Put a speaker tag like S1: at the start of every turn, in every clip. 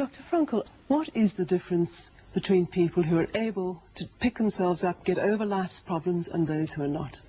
S1: Dr. Frankl, what is the difference between people who are able to pick themselves up, get over life's problems, and those who are not?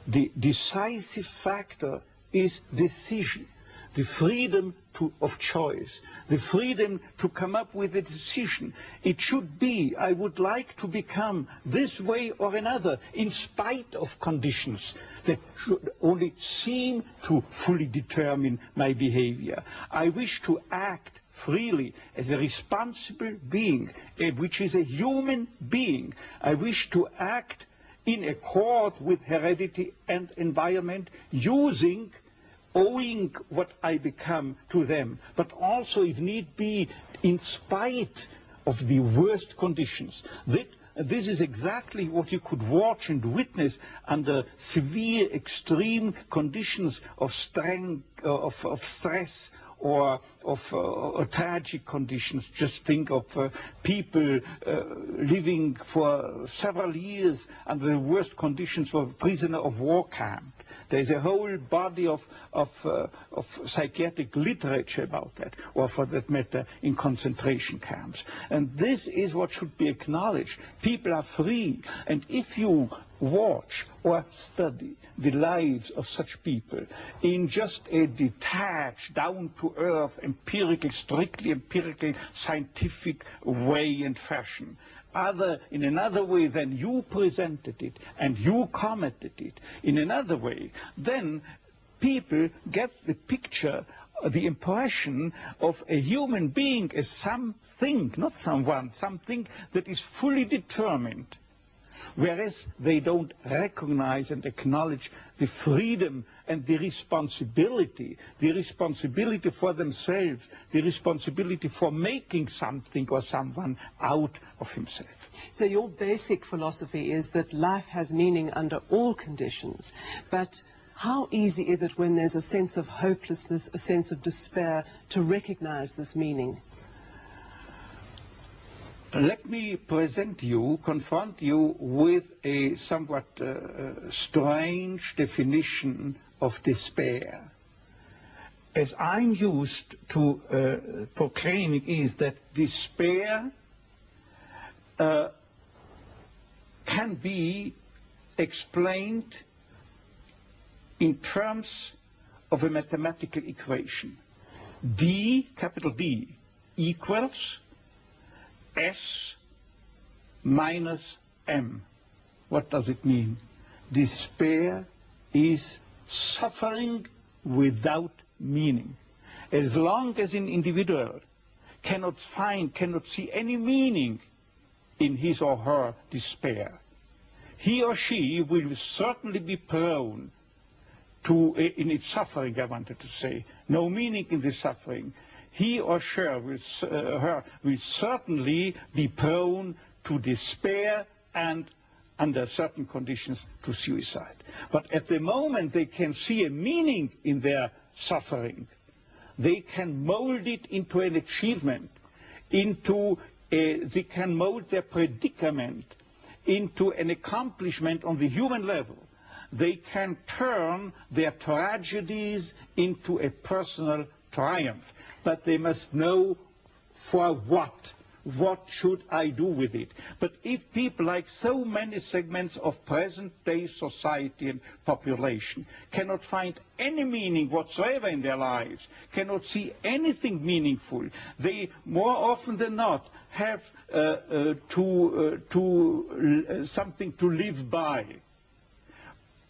S2: The decisive factor is decision, the freedom of choice, the freedom to come up with a decision. It should be, I would like to become this way or another, in spite of conditions that should only seem to fully determine my behavior. I wish to act freely as a responsible being, which is a human being. I wish to act in accord with heredity and environment, owing what I become to them, but also, if need be, in spite of the worst conditions. This is exactly what you could watch and witness under severe, extreme conditions of stress, or of tragic conditions. Just think of people living for several years under the worst conditions of a prisoner of war camp. There's a whole body of psychiatric literature about that, or for that matter, in concentration camps. And this is what should be acknowledged. People are free, and if you watch or study the lives of such people in just a detached, down-to-earth, strictly empirical, scientific way and fashion, in another way than you presented it and you commented it, in another way, then people get the picture, the impression of a human being as something, not someone, something that is fully determined. Whereas they don't recognize and acknowledge the freedom and the responsibility for themselves, the responsibility for making something or someone out of himself.
S1: So your basic philosophy is that life has meaning under all conditions, but how easy is it when there's a sense of hopelessness, a sense of despair, to recognize this meaning?
S2: Let me confront you with a somewhat strange definition of despair. As I'm used to proclaiming is that despair can be explained in terms of a mathematical equation. D, capital D, equals S minus M. What does it mean? Despair is suffering without meaning. As long as an individual cannot see any meaning in his or her despair, he or she will certainly be prone to, in its suffering, I wanted to say, no meaning in the suffering, he or she will certainly be prone to despair and, under certain conditions, to suicide. But at the moment they can see a meaning in their suffering, they can mold it into an achievement, they can mold their predicament into an accomplishment on the human level. They can turn their tragedies into a personal triumph. But they must know for what. What should I do with it? But if people, like so many segments of present-day society and population, cannot find any meaning whatsoever in their lives, cannot see anything meaningful, they more often than not have something to live by,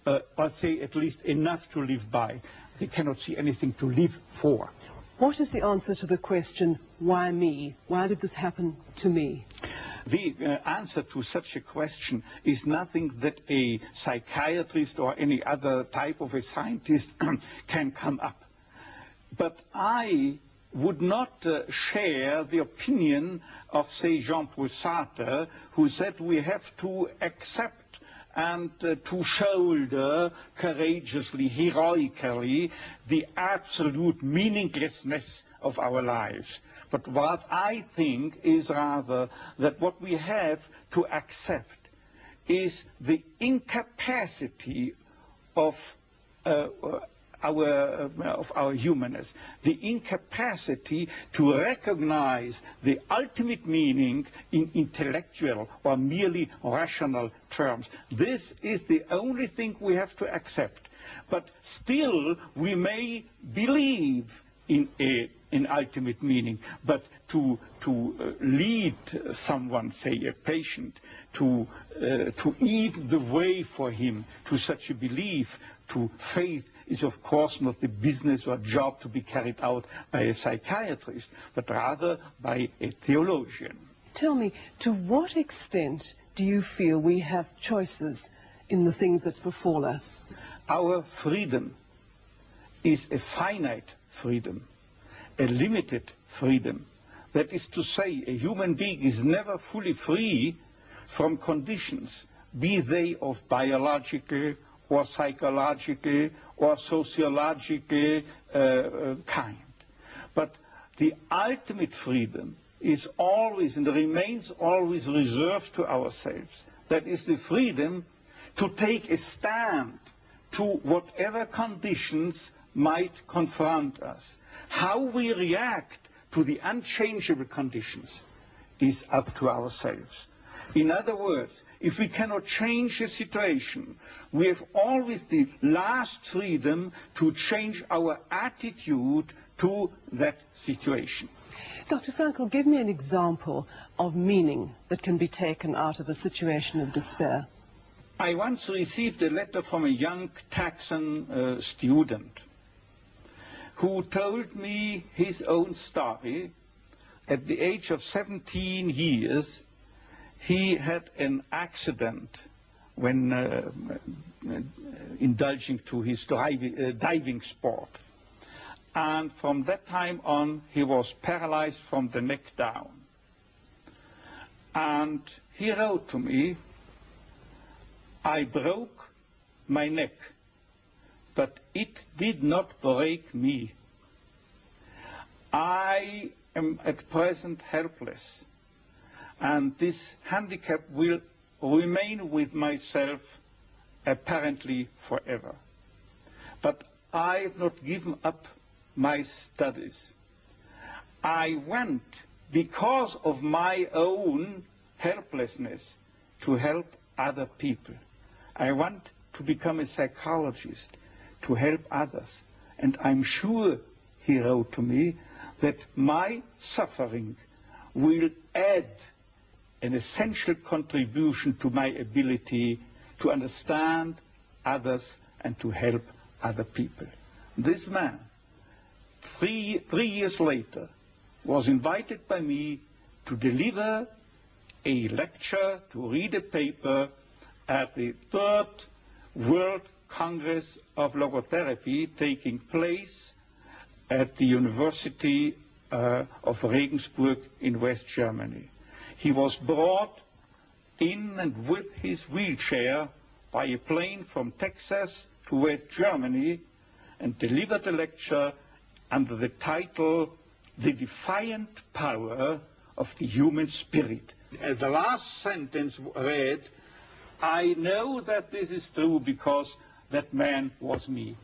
S2: or say at least enough to live by. They cannot see anything to live for.
S1: What is the answer to the question, why me? Why did this happen to me?
S2: The answer to such a question is nothing that a psychiatrist or any other type of a scientist can come up. But I would not share the opinion of, say, Jean-Paul Sartre, who said we have to accept and to shoulder courageously, heroically, the absolute meaninglessness of our lives. But what I think is rather that what we have to accept is the incapacity of our humanness, the incapacity to recognize the ultimate meaning in intellectual or merely rational terms. This is the only thing we have to accept. But still, we may believe in an ultimate meaning, but to lead someone, say a patient, to eat the way for him to such a belief, to faith, is of course not the business or job to be carried out by a psychiatrist, but rather by a theologian.
S1: Tell me, to what extent do you feel we have choices in the things that befall us?
S2: Our freedom is a finite freedom, a limited freedom. That is to say, a human being is never fully free from conditions, be they of biological or psychological or sociological kind. But the ultimate freedom is always and remains always reserved to ourselves. That is the freedom to take a stand to whatever conditions might confront us. How we react to the unchangeable conditions is up to ourselves. In other words, if we cannot change a situation, we have always the last freedom to change our attitude to that situation.
S1: Dr. Frankl, give me an example of meaning that can be taken out of a situation of despair.
S2: I once received a letter from a young Texan student who told me his own story. At the age of 17 years, he had an accident when indulging to his diving sport. And from that time on, he was paralyzed from the neck down. And he wrote to me, "I broke my neck, but it did not break me. I am at present helpless, and this handicap will remain with myself apparently forever. But I have not given up my studies. I went, because of my own helplessness, to help other people. I want to become a psychologist, to help others. And I'm sure," he wrote to me, "that my suffering will add an essential contribution to my ability to understand others and to help other people." This man, three years later, was invited by me to deliver a lecture, to read a paper at the 3rd World Congress of Logotherapy taking place at the University of Regensburg in West Germany. He was brought in and with his wheelchair by a plane from Texas to West Germany and delivered a lecture under the title, "The Defiant Power of the Human Spirit." The last sentence read, "I know that this is true because that man was me."